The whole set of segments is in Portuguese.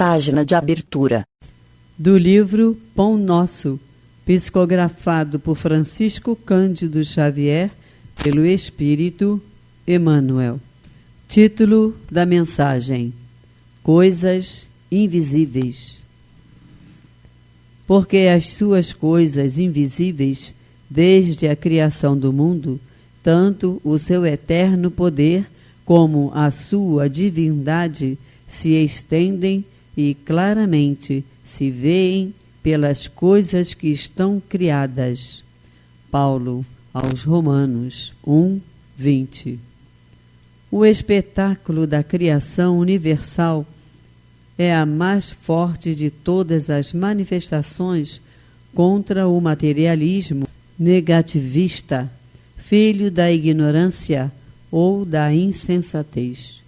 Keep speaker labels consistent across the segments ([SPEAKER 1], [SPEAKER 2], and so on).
[SPEAKER 1] Página de abertura.
[SPEAKER 2] Do livro Pão Nosso, psicografado por Francisco Cândido Xavier, pelo Espírito Emmanuel. Título da mensagem: Coisas Invisíveis. Porque as suas coisas invisíveis, desde a criação do mundo, tanto o seu eterno poder como a sua divindade se estendem e claramente se veem pelas coisas que estão criadas. Paulo aos Romanos 1:20. O espetáculo da criação universal é a mais forte de todas as manifestações contra o materialismo negativista, filho da ignorância ou da insensatez.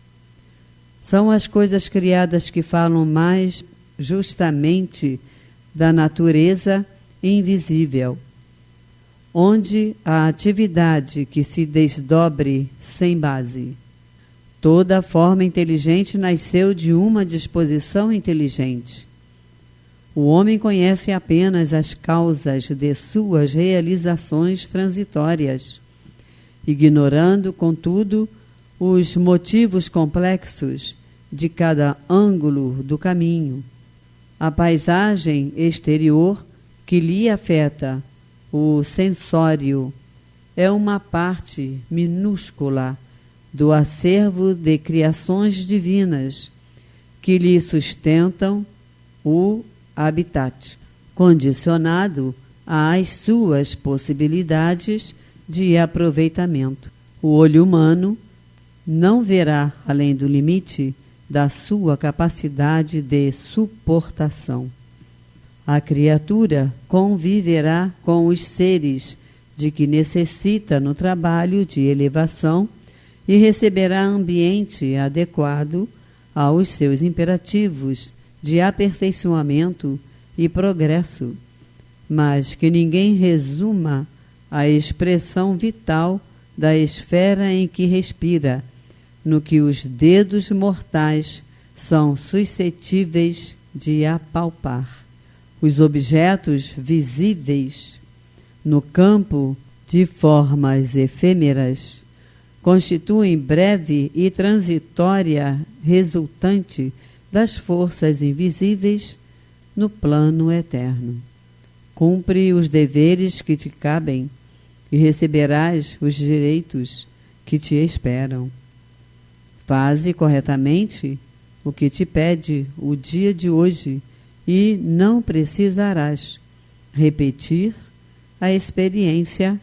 [SPEAKER 2] São as coisas criadas que falam mais justamente da natureza invisível, onde a atividade que se desdobre sem base. Toda forma inteligente nasceu de uma disposição inteligente. O homem conhece apenas as causas de suas realizações transitórias, ignorando, contudo, os motivos complexos de cada ângulo do caminho. A paisagem exterior que lhe afeta, o sensório, é uma parte minúscula do acervo de criações divinas que lhe sustentam o habitat, condicionado às suas possibilidades de aproveitamento. O olho humano não verá além do limite da sua capacidade de suportação. A criatura conviverá com os seres de que necessita no trabalho de elevação e receberá ambiente adequado aos seus imperativos de aperfeiçoamento e progresso, mas que ninguém resuma a expressão vital da esfera em que respira, no que os dedos mortais são suscetíveis de apalpar. Os objetos visíveis no campo de formas efêmeras constituem breve e transitória resultante das forças invisíveis no plano eterno. Cumpre os deveres que te cabem e receberás os direitos que te esperam. Faze corretamente o que te pede o dia de hoje e não precisarás repetir a experiência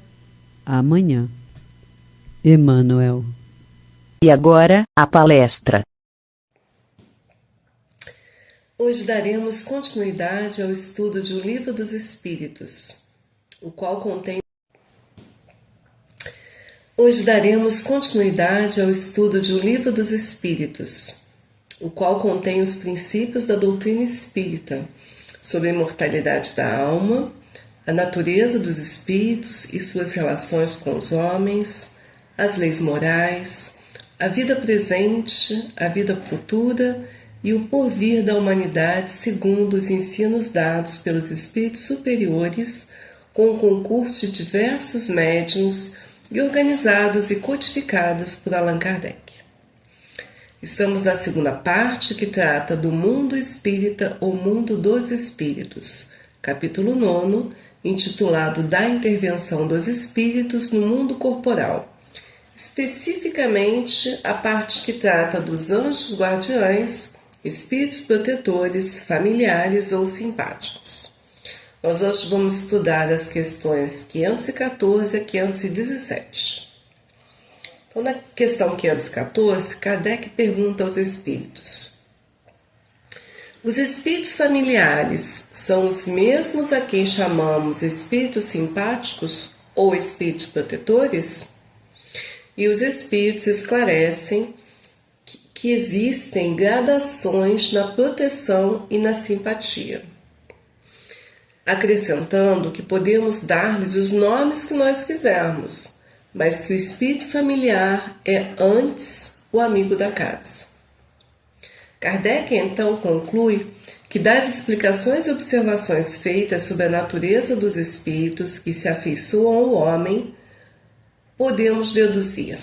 [SPEAKER 2] amanhã. Emmanuel.
[SPEAKER 1] E agora, a palestra.
[SPEAKER 3] Hoje daremos continuidade ao estudo de O Livro dos Espíritos, o qual contém os princípios da doutrina espírita sobre a imortalidade da alma, a natureza dos espíritos e suas relações com os homens, as leis morais, a vida presente, a vida futura e o porvir da humanidade segundo os ensinos dados pelos espíritos superiores, com o concurso de diversos médiuns e organizados e codificados por Allan Kardec. Estamos na segunda parte, que trata do mundo espírita ou mundo dos espíritos, capítulo 9, intitulado Da Intervenção dos Espíritos no Mundo Corporal, especificamente a parte que trata dos anjos guardiães, espíritos protetores, familiares ou simpáticos. Nós hoje vamos estudar as questões 514 a 517. Então, na questão 514, Kardec pergunta aos espíritos: os espíritos familiares são os mesmos a quem chamamos espíritos simpáticos ou espíritos protetores? E os espíritos esclarecem que existem gradações na proteção e na simpatia, acrescentando que podemos dar-lhes os nomes que nós quisermos, mas que o espírito familiar é antes o amigo da casa. Kardec então conclui que das explicações e observações feitas sobre a natureza dos espíritos que se afeiçoam ao homem, podemos deduzir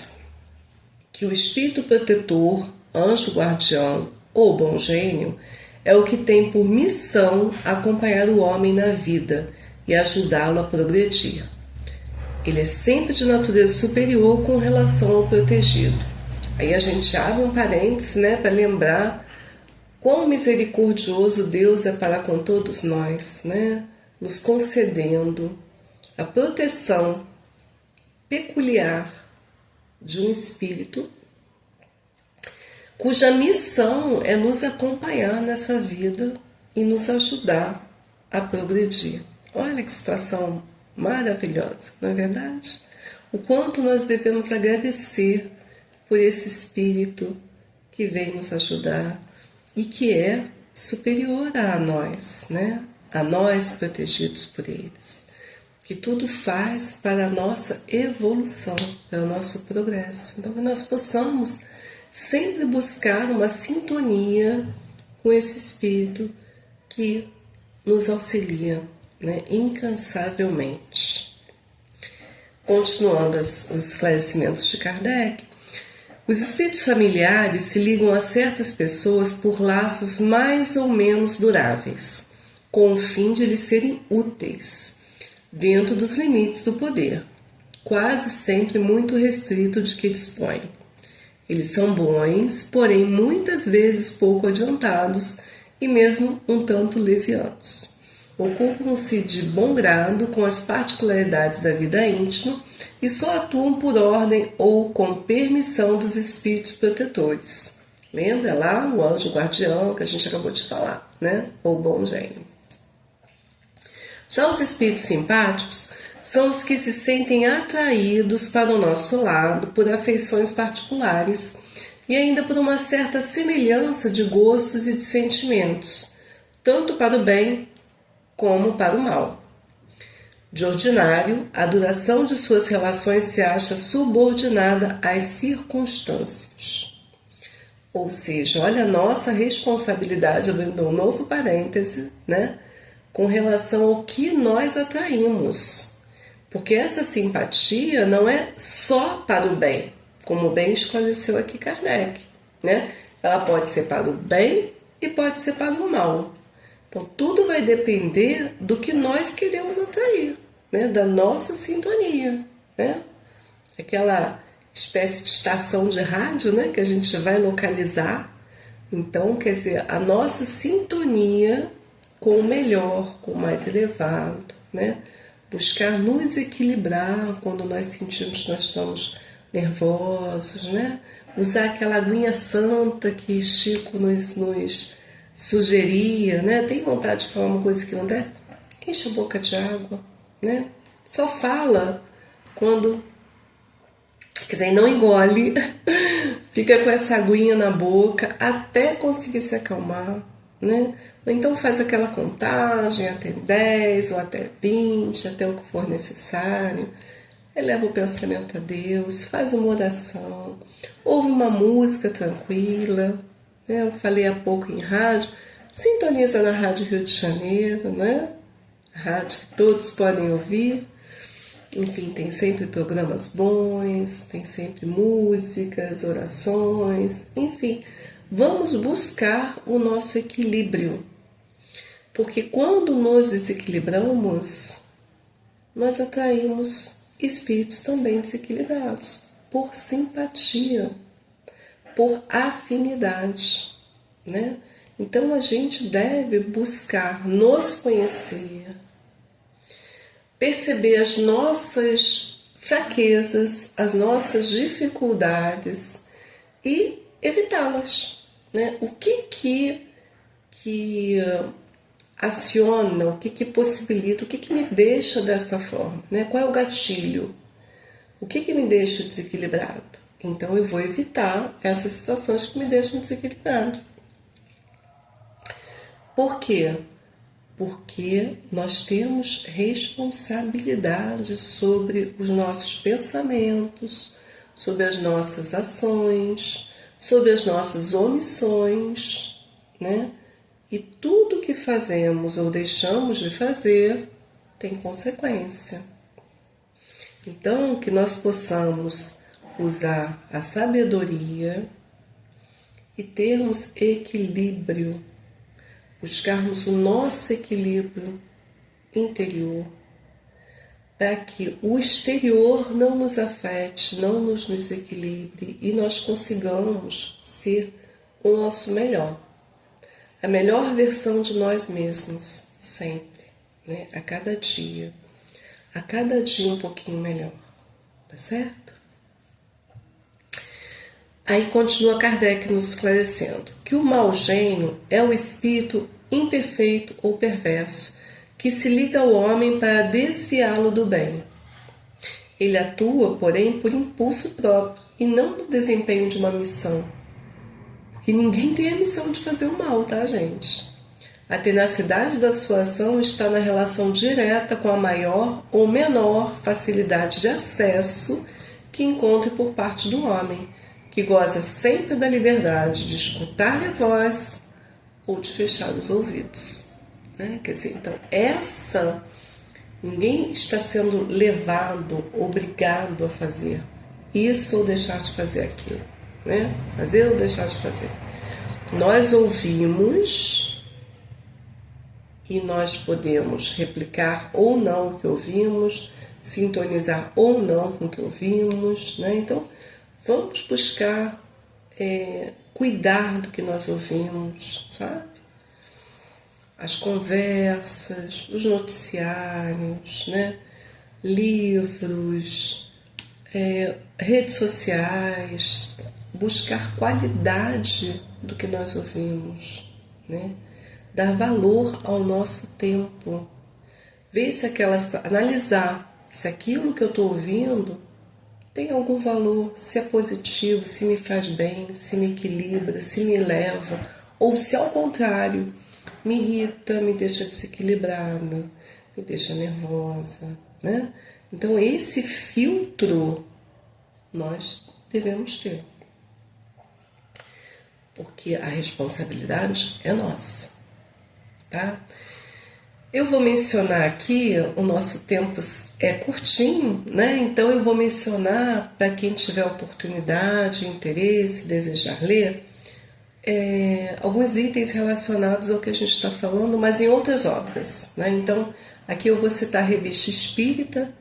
[SPEAKER 3] que o espírito protetor, anjo guardião ou bom gênio é o que tem por missão acompanhar o homem na vida e ajudá-lo a progredir. Ele é sempre de natureza superior com relação ao protegido. Aí a gente abre um parêntese, né, para lembrar quão misericordioso Deus é para com todos nós, né, nos concedendo a proteção peculiar de um espírito cuja missão é nos acompanhar nessa vida e nos ajudar a progredir. Olha que situação maravilhosa, não é verdade? O quanto nós devemos agradecer por esse espírito que vem nos ajudar e que é superior a nós, né? A nós protegidos por eles, que tudo faz para a nossa evolução, para o nosso progresso. Então, que nós possamos sempre buscar uma sintonia com esse espírito que nos auxilia, né, incansavelmente. Continuando os esclarecimentos de Kardec, os espíritos familiares se ligam a certas pessoas por laços mais ou menos duráveis, com o fim de lhes serem úteis, dentro dos limites do poder, quase sempre muito restrito de que dispõem. Eles são bons, porém muitas vezes pouco adiantados e mesmo um tanto levianos. Ocupam-se de bom grado com as particularidades da vida íntima e só atuam por ordem ou com permissão dos espíritos protetores. Lembra lá o anjo guardião que a gente acabou de falar, né? Ou bom gênio. Já os espíritos simpáticos são os que se sentem atraídos para o nosso lado por afeições particulares e ainda por uma certa semelhança de gostos e de sentimentos, tanto para o bem como para o mal. De ordinário, a duração de suas relações se acha subordinada às circunstâncias. Ou seja, olha a nossa responsabilidade, abrindo um novo parêntese, né, com relação ao que nós atraímos. Porque essa simpatia não é só para o bem, como bem esclareceu aqui Kardec, né? Ela pode ser para o bem e pode ser para o mal. Então, tudo vai depender do que nós queremos atrair, né? Da nossa sintonia, né? Aquela espécie de estação de rádio, né? Que a gente vai localizar. Então, quer dizer, a nossa sintonia com o melhor, com o mais elevado, né? Buscar nos equilibrar quando nós sentimos que nós estamos nervosos, né? Usar aquela aguinha santa que Chico nos sugeria, né? Tem vontade de falar uma coisa que não deve? Enche a boca de água, né? Só fala quando, quer dizer, não engole, fica com essa aguinha na boca até conseguir se acalmar, né? Ou então faz aquela contagem até 10 ou até 20, até o que for necessário. Eleva o pensamento a Deus, faz uma oração, ouve uma música tranquila, né? Eu falei há pouco em rádio, sintoniza na Rádio Rio de Janeiro, né? A rádio que todos podem ouvir. Enfim, tem sempre programas bons, tem sempre músicas, orações, enfim. Vamos buscar o nosso equilíbrio, porque quando nos desequilibramos, nós atraímos espíritos também desequilibrados, por simpatia, por afinidade, né? Então a gente deve buscar nos conhecer, perceber as nossas fraquezas, as nossas dificuldades e evitá-las, né? O que aciona, o que possibilita, o que me deixa desta forma, né? Qual é o gatilho? O que me deixa desequilibrado? Então eu vou evitar essas situações que me deixam desequilibrado. Por quê? Porque nós temos responsabilidade sobre os nossos pensamentos, sobre as nossas ações, sobre as nossas omissões, né? E tudo que fazemos ou deixamos de fazer tem consequência. Então, que nós possamos usar a sabedoria e termos equilíbrio, buscarmos o nosso equilíbrio interior, para que o exterior não nos afete, não nos desequilibre e nós consigamos ser o nosso melhor, a melhor versão de nós mesmos, sempre, né? A cada dia um pouquinho melhor, tá certo? Aí continua Kardec nos esclarecendo que o mau gênio é o espírito imperfeito ou perverso que se liga ao homem para desviá-lo do bem. Ele atua, porém, por impulso próprio e não no desempenho de uma missão. Porque ninguém tem a missão de fazer o mal, tá, gente? A tenacidade da sua ação está na relação direta com a maior ou menor facilidade de acesso que encontre por parte do homem, que goza sempre da liberdade de escutar a voz ou de fechar os ouvidos. Né? Quer dizer, então, ninguém está sendo levado, obrigado a fazer isso ou deixar de fazer aquilo, né? Fazer ou deixar de fazer. Nós ouvimos e nós podemos replicar ou não o que ouvimos, sintonizar ou não com o que ouvimos, né? Então, vamos buscar cuidar do que nós ouvimos, sabe? As conversas, os noticiários, né? Livros, redes sociais, buscar qualidade do que nós ouvimos, né? Dar valor ao nosso tempo, ver se analisar se aquilo que eu estou ouvindo tem algum valor, se é positivo, se me faz bem, se me equilibra, se me eleva, ou se ao contrário me irrita, me deixa desequilibrada, me deixa nervosa, né? Então esse filtro nós devemos ter, porque a responsabilidade é nossa, tá? Eu vou mencionar aqui, o nosso tempo é curtinho, né? Então eu vou mencionar, para quem tiver oportunidade, interesse, desejar ler, alguns itens relacionados ao que a gente está falando, mas em outras obras, né? Então, aqui eu vou citar a Revista Espírita,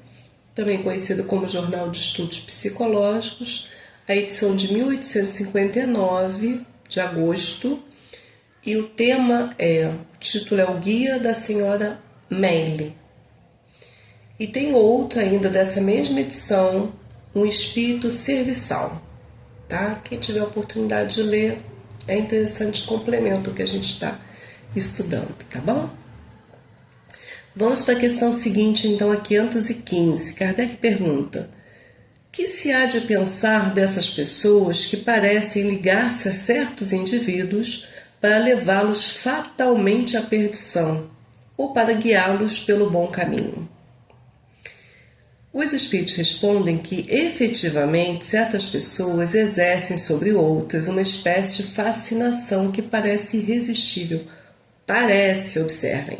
[SPEAKER 3] também conhecida como Jornal de Estudos Psicológicos, a edição de 1859, de agosto, e o tema o título é O Guia da Senhora Meile. E tem outro ainda dessa mesma edição, Um Espírito Serviçal, tá? Quem tiver a oportunidade de ler, é interessante, complemento o que a gente está estudando, tá bom? Vamos para a questão seguinte, então, a 515. Kardec pergunta: que se há de pensar dessas pessoas que parecem ligar-se a certos indivíduos para levá-los fatalmente à perdição ou para guiá-los pelo bom caminho? Os espíritos respondem que, efetivamente, certas pessoas exercem sobre outras uma espécie de fascinação que parece irresistível. Parece, observem.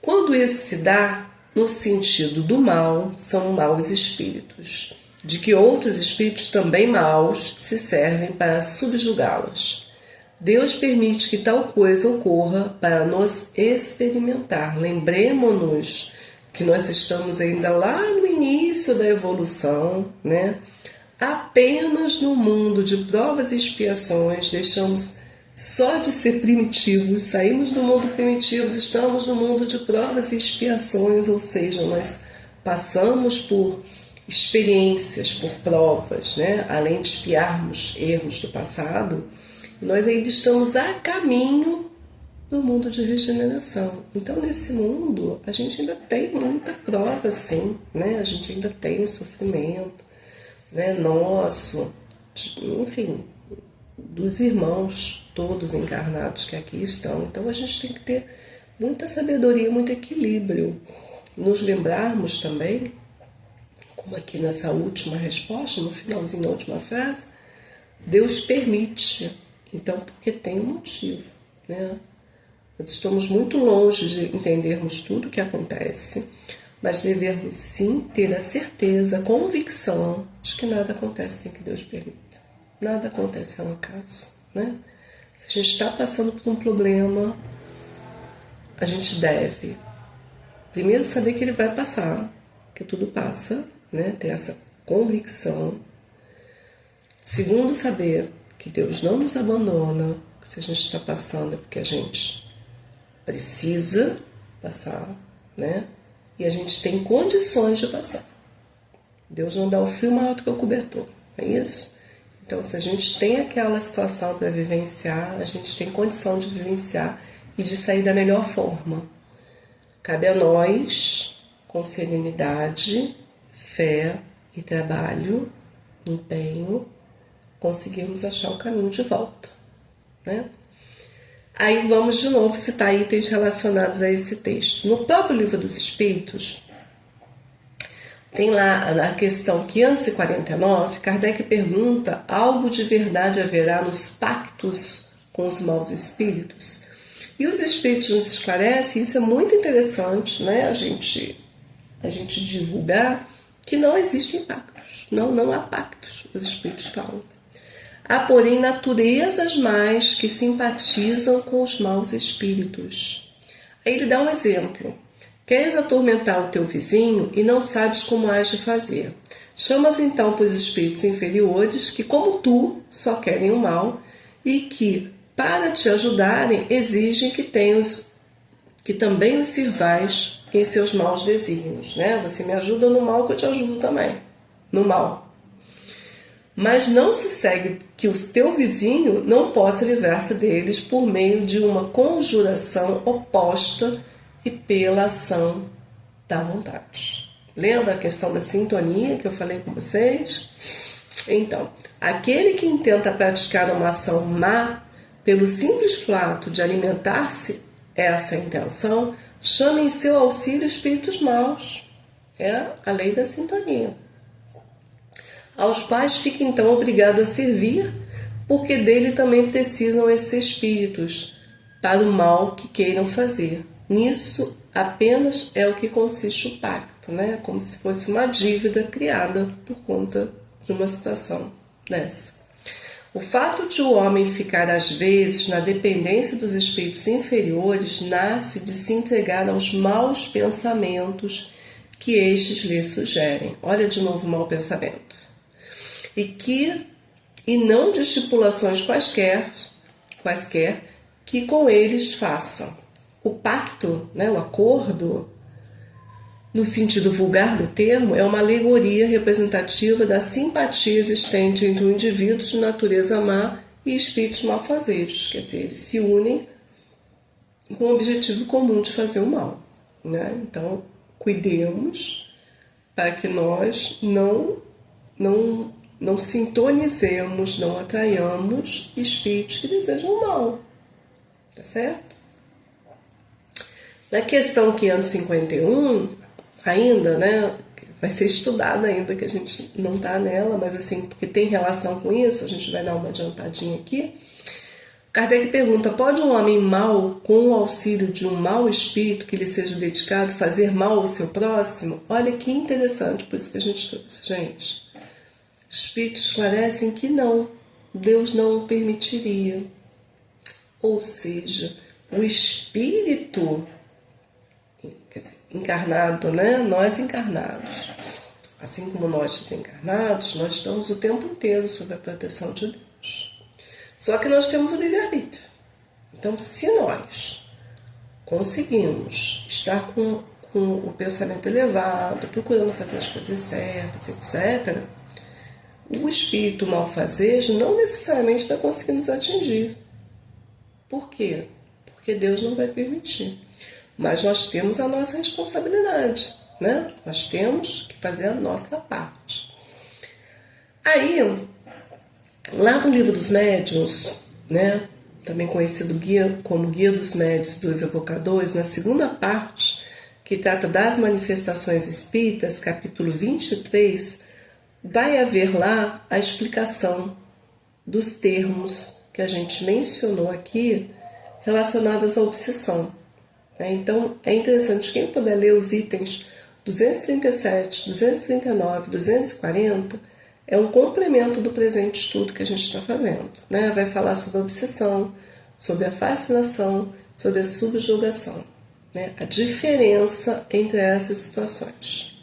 [SPEAKER 3] Quando isso se dá no sentido do mal, são maus espíritos, de que outros espíritos também maus se servem para subjugá-los. Deus permite que tal coisa ocorra para nos experimentar. Lembremos-nos que nós estamos ainda lá no início da evolução, né? Apenas no mundo de provas e expiações, deixamos só de ser primitivos, saímos do mundo primitivo, estamos no mundo de provas e expiações, ou seja, nós passamos por experiências, por provas, né? Além de expiarmos erros do passado, nós ainda estamos a caminho do mundo de regeneração. Então, nesse mundo, a gente ainda tem muita prova, sim, né? A gente ainda tem sofrimento, né? Nosso, enfim, dos irmãos todos encarnados que aqui estão. Então, a gente tem que ter muita sabedoria, muito equilíbrio. Nos lembrarmos também, como aqui nessa última resposta, no finalzinho da última frase, Deus permite, então porque tem um motivo, né? Nós estamos muito longe de entendermos tudo o que acontece, mas devemos sim ter a certeza, a convicção de que nada acontece sem que Deus permita. Nada acontece ao acaso, né? Se a gente está passando por um problema, a gente deve primeiro saber que ele vai passar, que tudo passa, né? Ter essa convicção. Segundo, saber que Deus não nos abandona, que se a gente está passando é porque a gente precisa passar, né? E a gente tem condições de passar. Deus não dá o fio maior do que o cobertor, não é isso? Então, se a gente tem aquela situação para vivenciar, a gente tem condição de vivenciar e de sair da melhor forma. Cabe a nós, com serenidade, fé e trabalho, empenho, conseguirmos achar o caminho de volta, né? Aí vamos de novo citar itens relacionados a esse texto. No próprio Livro dos Espíritos, tem lá na questão 549, Kardec pergunta: algo de verdade haverá nos pactos com os maus espíritos? E os espíritos nos esclarecem, isso é muito interessante, né? A gente divulgar que não existem pactos. Não há pactos, os espíritos falam. Há, porém, naturezas mais que simpatizam com os maus espíritos. Aí ele dá um exemplo. Queres atormentar o teu vizinho e não sabes como has de fazer. Chamas então para os espíritos inferiores que, como tu, só querem o mal e que, para te ajudarem, exigem que também os sirvais em seus maus desígnios, né? Você me ajuda no mal que eu te ajudo também, no mal. Mas não se segue que o teu vizinho não possa livrar-se deles por meio de uma conjuração oposta e pela ação da vontade. Lembra a questão da sintonia que eu falei com vocês? Então, aquele que intenta praticar uma ação má, pelo simples fato de alimentar-se essa intenção, chama em seu auxílio espíritos maus. É a lei da sintonia. Aos quais fica então obrigado a servir, porque dele também precisam esses espíritos para o mal que queiram fazer. Nisso apenas é o que consiste o pacto, né? Como se fosse uma dívida criada por conta de uma situação dessa. O fato de o homem ficar às vezes na dependência dos espíritos inferiores nasce de se entregar aos maus pensamentos que estes lhe sugerem. Olha de novo o mau pensamento. E não de estipulações quaisquer que com eles façam. O pacto, né, o acordo, no sentido vulgar do termo, é uma alegoria representativa da simpatia existente entre o indivíduo de natureza má e espíritos malfazejos. Quer dizer, eles se unem com o objetivo comum de fazer o mal, né? Então, cuidemos para que nós não sintonizemos, não atraiamos espíritos que desejam o mal. Tá certo? Na questão 551, ainda, né, vai ser estudada ainda, que a gente não está nela, mas assim, porque tem relação com isso, a gente vai dar uma adiantadinha aqui. Kardec pergunta: pode um homem mau, com o auxílio de um mau espírito que lhe seja dedicado, fazer mal ao seu próximo? Olha que interessante, por isso que a gente trouxe, gente. Os espíritos esclarecem que não, Deus não o permitiria. Ou seja, o espírito, quer dizer, encarnado, né? Nós encarnados, assim como nós desencarnados, nós estamos o tempo inteiro sob a proteção de Deus. Só que nós temos o livre-arbítrio. Então, se nós conseguimos estar com o pensamento elevado, procurando fazer as coisas certas, etc., o espírito malfazejo não necessariamente vai conseguir nos atingir. Por quê? Porque Deus não vai permitir. Mas nós temos a nossa responsabilidade, né? Nós temos que fazer a nossa parte. Aí, lá no Livro dos Médiuns, né, também conhecido como Guia dos Médiuns e dos Evocadores, na segunda parte, que trata das manifestações espíritas, capítulo 23, vai haver lá a explicação dos termos que a gente mencionou aqui relacionados à obsessão. Então, é interessante, quem puder ler os itens 237, 239, 240, é um complemento do presente estudo que a gente está fazendo. Vai falar sobre a obsessão, sobre a fascinação, sobre a subjugação. A diferença entre essas situações.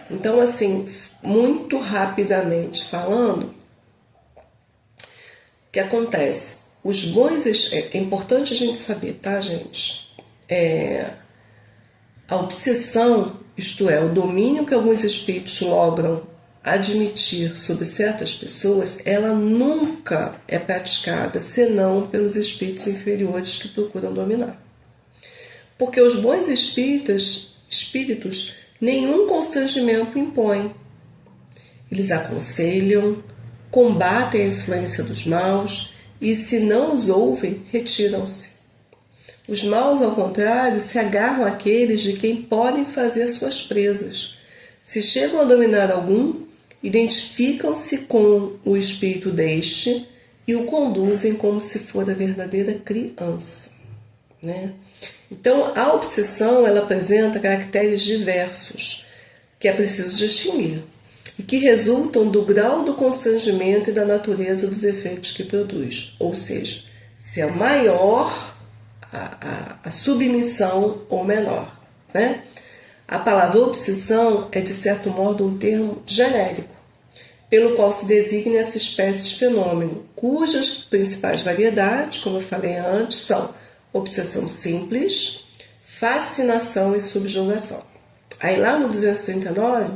[SPEAKER 3] Então, assim, muito rapidamente falando, o que acontece? Os bons... É importante a gente saber, tá, gente? A obsessão, isto é, o domínio que alguns espíritos logram admitir sobre certas pessoas, ela nunca é praticada senão pelos espíritos inferiores que procuram dominar. Porque os bons espíritos nenhum constrangimento impõem. Eles aconselham, combatem a influência dos maus e, se não os ouvem, retiram-se. Os maus, ao contrário, se agarram àqueles de quem podem fazer suas presas. Se chegam a dominar algum, identificam-se com o espírito deste e o conduzem como se for a verdadeira criança. Então, a obsessão ela apresenta caracteres diversos que é preciso distinguir e que resultam do grau do constrangimento e da natureza dos efeitos que produz. Ou seja, se é maior a submissão ou menor. A palavra obsessão é, de certo modo, um termo genérico, pelo qual se designa essa espécie de fenômeno, cujas principais variedades, como eu falei antes, são obsessão simples, fascinação e subjugação. Aí lá no 239,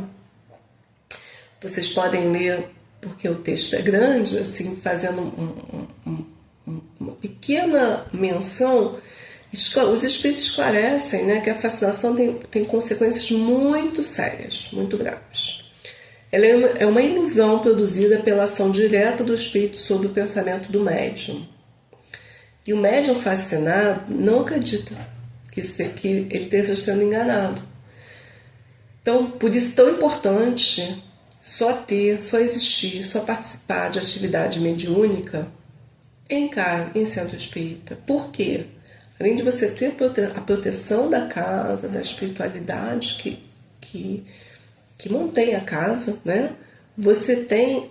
[SPEAKER 3] vocês podem ler, porque o texto é grande, assim, fazendo uma pequena menção. Os espíritos esclarecem que a fascinação tem consequências muito sérias, muito graves. Ela é uma ilusão produzida pela ação direta do espírito sobre o pensamento do médium. E o médium fascinado não acredita que ele esteja sendo enganado. Então, por isso tão importante só existir, só participar de atividade mediúnica em centro espírita. Por quê? Além de você ter a proteção da casa, da espiritualidade que mantém a casa, você tem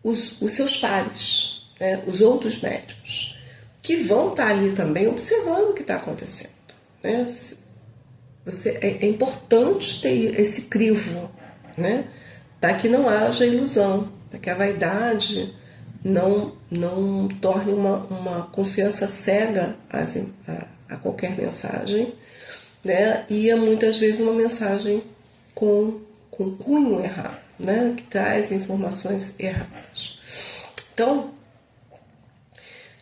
[SPEAKER 3] os seus pares, os outros médiuns, que vão estar ali também observando o que está acontecendo. É importante ter esse crivo, para que não haja ilusão, para que a vaidade não torne uma confiança cega a qualquer mensagem, e muitas vezes uma mensagem com cunho errado, que traz informações erradas. Então,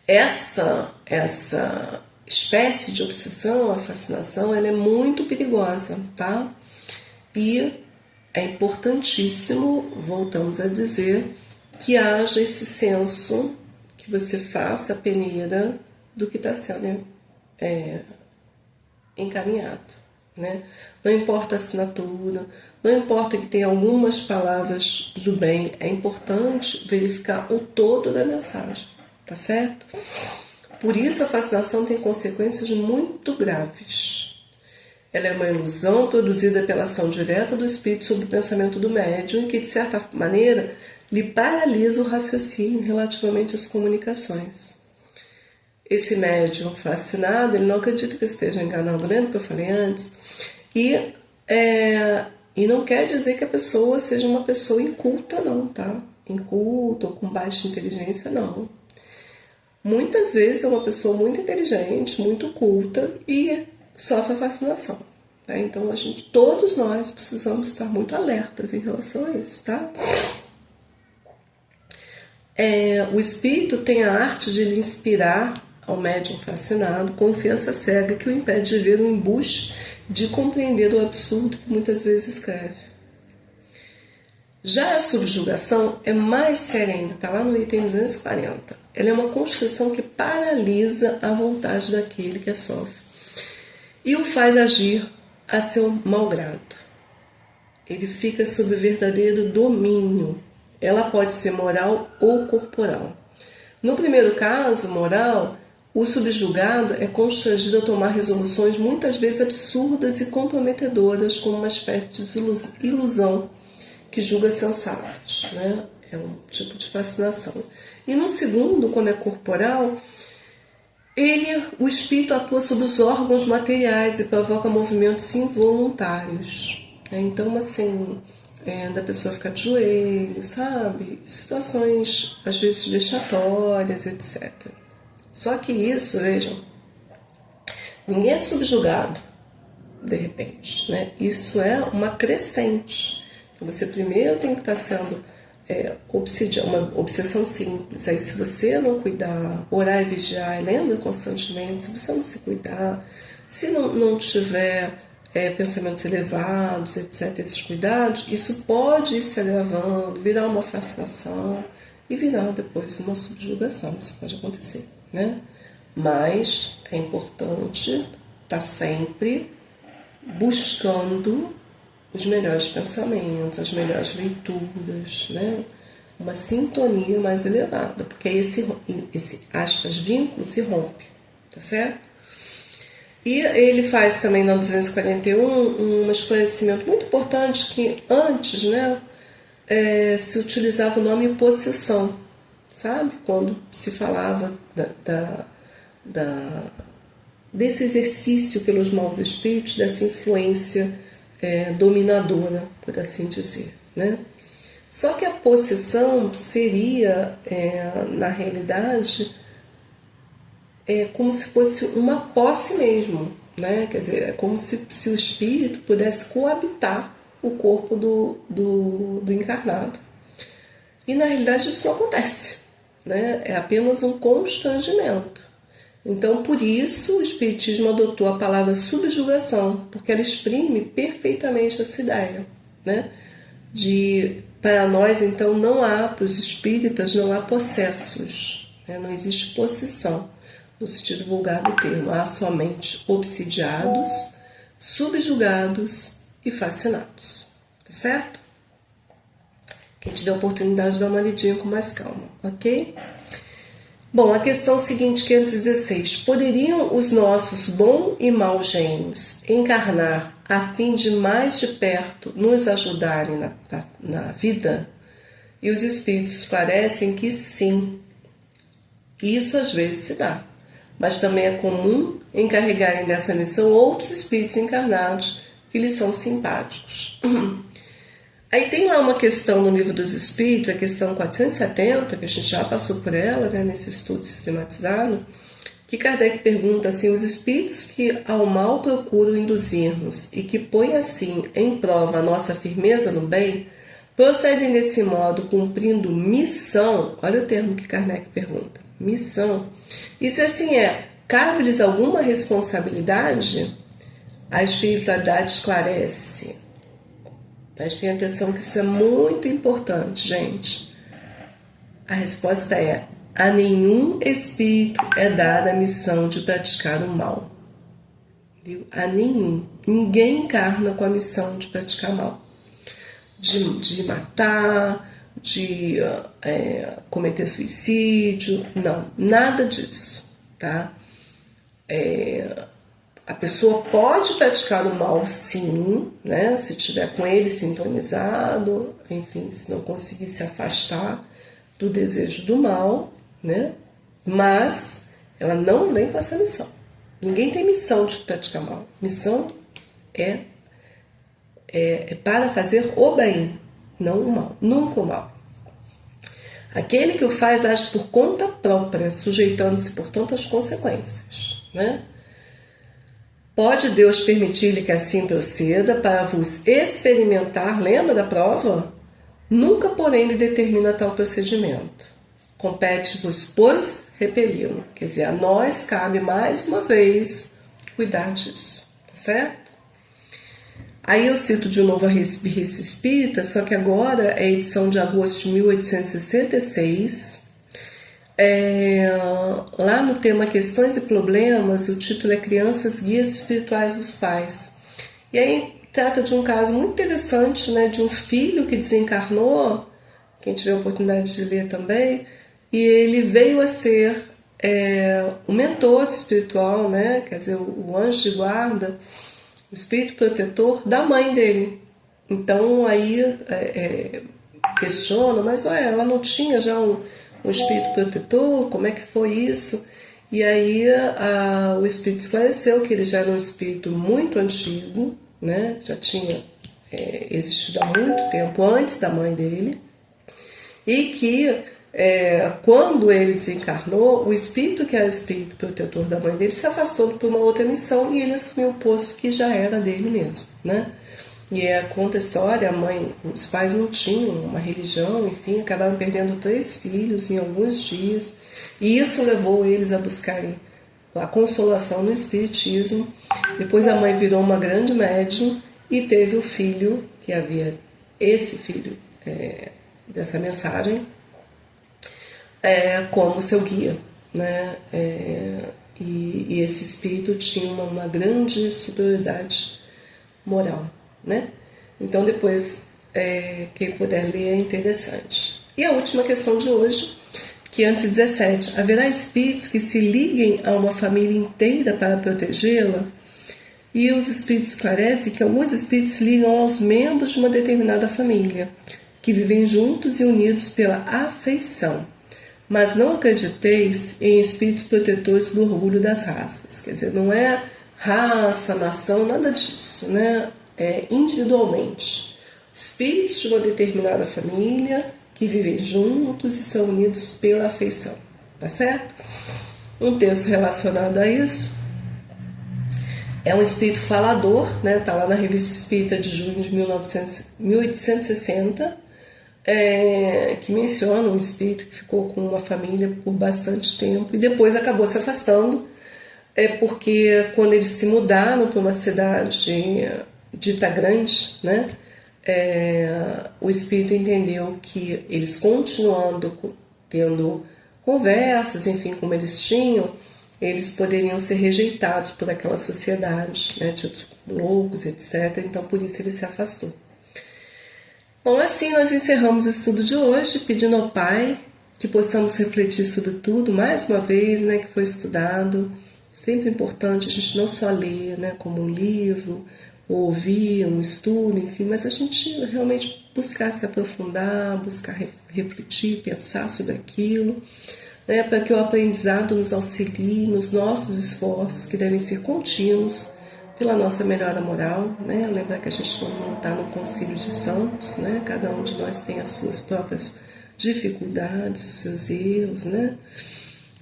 [SPEAKER 3] essa espécie de obsessão, a fascinação, ela é muito perigosa, tá? E é importantíssimo, voltamos a dizer, que haja esse senso, que você faça a peneira do que está sendo encaminhado. Não importa a assinatura, não importa que tenha algumas palavras do bem, é importante verificar o todo da mensagem, tá certo? Por isso a fascinação tem consequências muito graves. Ela é uma ilusão produzida pela ação direta do espírito sobre o pensamento do médium, que de certa maneira lhe paralisa o raciocínio relativamente às comunicações. Esse médium fascinado, ele não acredita que eu esteja enganando, lembra que eu falei antes? E não quer dizer que a pessoa seja uma pessoa inculta, não, tá? Inculta ou com baixa inteligência, não. Muitas vezes é uma pessoa muito inteligente, muito culta e sofre a fascinação. Então, todos nós precisamos estar muito alertas em relação a isso, tá? O espírito tem a arte de lhe inspirar ao médium fascinado confiança cega que o impede de ver o embuste, de compreender o absurdo que muitas vezes escreve. Já a subjugação é mais séria ainda, está lá no item 240. Ela é uma constituição que paralisa a vontade daquele que a sofre e o faz agir a seu malgrado. Ele fica sob verdadeiro domínio. ela pode ser moral ou corporal. No primeiro caso, moral, o subjugado é constrangido a tomar resoluções muitas vezes absurdas e comprometedoras, como uma espécie de ilusão que julga sensatas, né? É um tipo de fascinação. E no segundo, quando é corporal, o espírito atua sobre os órgãos materiais e provoca movimentos involuntários. Então, assim, da pessoa ficar de joelho, sabe? Situações, às vezes, vexatórias, etc. Só que isso, vejam, ninguém é subjugado, de repente, né? Isso é uma crescente. Então, você primeiro tem que estar sendo uma obsessão simples. Aí, se você não cuidar, orar e vigiar, lembra constantemente, se você não se cuidar, se não tiver pensamentos elevados, etc., esses cuidados, isso pode ir se agravando, virar uma fascinação e virar depois uma subjugação. Isso pode acontecer, né? Mas é importante estar sempre buscando os melhores pensamentos, as melhores leituras, né? Uma sintonia mais elevada, porque aí esse aspas, vínculo se rompe, tá certo? E ele faz também na 241 um esclarecimento muito importante que antes, né, se utilizava o nome possessão, sabe? Quando se falava desse exercício pelos maus espíritos, dessa influência dominadora, por assim dizer, né? Só que a possessão seria, na realidade, como se fosse uma posse mesmo, né? Quer dizer, é como se o espírito pudesse coabitar o corpo do encarnado. E na realidade isso não acontece, né? É apenas um constrangimento. Então, por isso, o Espiritismo adotou a palavra subjugação, porque ela exprime perfeitamente essa ideia, né? Para nós, então, para os espíritas, não há possessos, né? Não existe possessão, no sentido vulgar do termo. Há somente obsidiados, subjugados e fascinados, tá certo? Quem tiver a oportunidade de dar uma lidinha com mais calma, ok? Bom, a questão seguinte, 516. Poderiam os nossos bom e mau gênios encarnar a fim de mais de perto nos ajudarem na vida? E os espíritos esclarecem que sim. Isso às vezes se dá. Mas também é comum encarregarem dessa missão outros espíritos encarnados que lhes são simpáticos. Aí tem lá uma questão no Livro dos Espíritos, a questão 470, que a gente já passou por ela, né, nesse estudo sistematizado, que Kardec pergunta assim: os espíritos que ao mal procuram induzir-nos e que põem assim em prova a nossa firmeza no bem, procedem desse modo cumprindo missão? Olha o termo que Kardec pergunta, missão. E se assim cabe-lhes alguma responsabilidade? A espiritualidade esclarece. Prestem atenção que isso é muito importante, gente. A resposta é: a nenhum espírito é dada a missão de praticar o mal. Viu? A nenhum. Ninguém encarna com a missão de praticar mal. De matar, de cometer suicídio. Não, nada disso, tá? A pessoa pode praticar o mal, sim, né? Se estiver com ele sintonizado, enfim, se não conseguir se afastar do desejo do mal, né? Mas ela não vem com essa missão. Ninguém tem missão de praticar mal. Missão é para fazer o bem, não o mal, nunca o mal. Aquele que o faz age por conta própria, sujeitando-se, portanto, às consequências, né? Pode Deus permitir-lhe que assim proceda para vos experimentar, lembra da prova? Nunca, porém, lhe determina tal procedimento. Compete-vos, pois, repeli-lo. Quer dizer, a nós cabe, mais uma vez, cuidar disso, tá certo? Aí eu cito de novo a Revista Espírita, só que agora é a edição de agosto de 1866. Lá no tema Questões e Problemas, o título é Crianças, Guias Espirituais dos Pais. E aí trata de um caso muito interessante, né, de um filho que desencarnou, quem tiver a oportunidade de ler também, e ele veio a ser o mentor espiritual, né? Quer dizer, o anjo de guarda, o espírito protetor da mãe dele. Então aí questiona, mas ela não tinha já um espírito protetor? Como é que foi isso? E aí o espírito esclareceu que ele já era um espírito muito antigo, né? Já tinha existido há muito tempo antes da mãe dele, e que quando ele desencarnou, o espírito que era o espírito protetor da mãe dele se afastou por uma outra missão e ele assumiu o posto que já era dele mesmo, né? E conta a história, os pais não tinham uma religião, enfim, acabaram perdendo 3 filhos em alguns dias, e isso levou eles a buscarem a consolação no espiritismo. Depois a mãe virou uma grande médium e teve o filho, que havia esse filho dessa mensagem, como seu guia, né? E esse espírito tinha uma grande superioridade moral, né? Então depois quem puder ler é interessante. E a última questão de hoje, 517. Haverá espíritos que se liguem a uma família inteira para protegê-la? E os espíritos esclarecem que alguns espíritos se ligam aos membros de uma determinada família, que vivem juntos e unidos pela afeição. Mas não acrediteis em espíritos protetores do orgulho das raças. Quer dizer, não é raça, nação, nada disso, né? Individualmente. Espíritos de uma determinada família que vivem juntos e são unidos pela afeição. Tá certo? Um texto relacionado a isso é um espírito falador, né? Tá lá na Revista Espírita de junho de 1860, que menciona um espírito que ficou com uma família por bastante tempo e depois acabou se afastando, porque quando eles se mudaram para uma cidade dita grande, né? O espírito entendeu que eles continuando tendo conversas, enfim, como eles tinham, eles poderiam ser rejeitados por aquela sociedade, né, tidos loucos, etc. Então, por isso ele se afastou. Bom, assim nós encerramos o estudo de hoje, pedindo ao Pai que possamos refletir sobre tudo, mais uma vez, né, que foi estudado. Sempre importante a gente não só ler, né, como um livro, ou ouvir um estudo, enfim, mas a gente realmente buscar se aprofundar, buscar refletir, pensar sobre aquilo, né, para que o aprendizado nos auxilie nos nossos esforços, que devem ser contínuos, pela nossa melhora moral, né? Lembrar que a gente não está no concílio de santos, né? Cada um de nós tem as suas próprias dificuldades, os seus erros, né?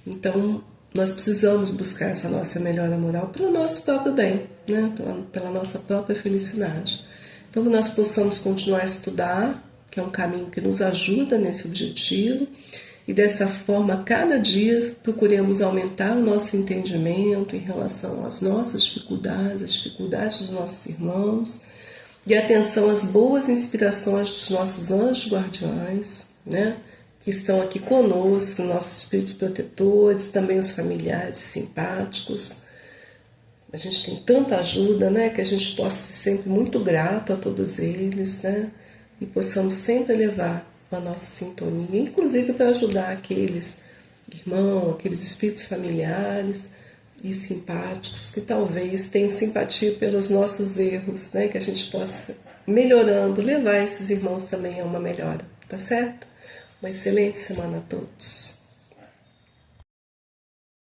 [SPEAKER 3] Então, nós precisamos buscar essa nossa melhora moral pelo nosso próprio bem, né? Pela nossa própria felicidade. Então, que nós possamos continuar a estudar, que é um caminho que nos ajuda nesse objetivo, e dessa forma, cada dia, procuremos aumentar o nosso entendimento em relação às nossas dificuldades, às dificuldades dos nossos irmãos, e atenção às boas inspirações dos nossos anjos guardiães, né, que estão aqui conosco, nossos espíritos protetores, também os familiares simpáticos. A gente tem tanta ajuda, né, que a gente possa ser sempre muito grato a todos eles, né, e possamos sempre elevar a nossa sintonia, inclusive para ajudar aqueles irmãos, aqueles espíritos familiares e simpáticos que talvez tenham simpatia pelos nossos erros, né? Que a gente possa, melhorando, levar esses irmãos também a uma melhora, tá certo? Uma excelente semana a todos.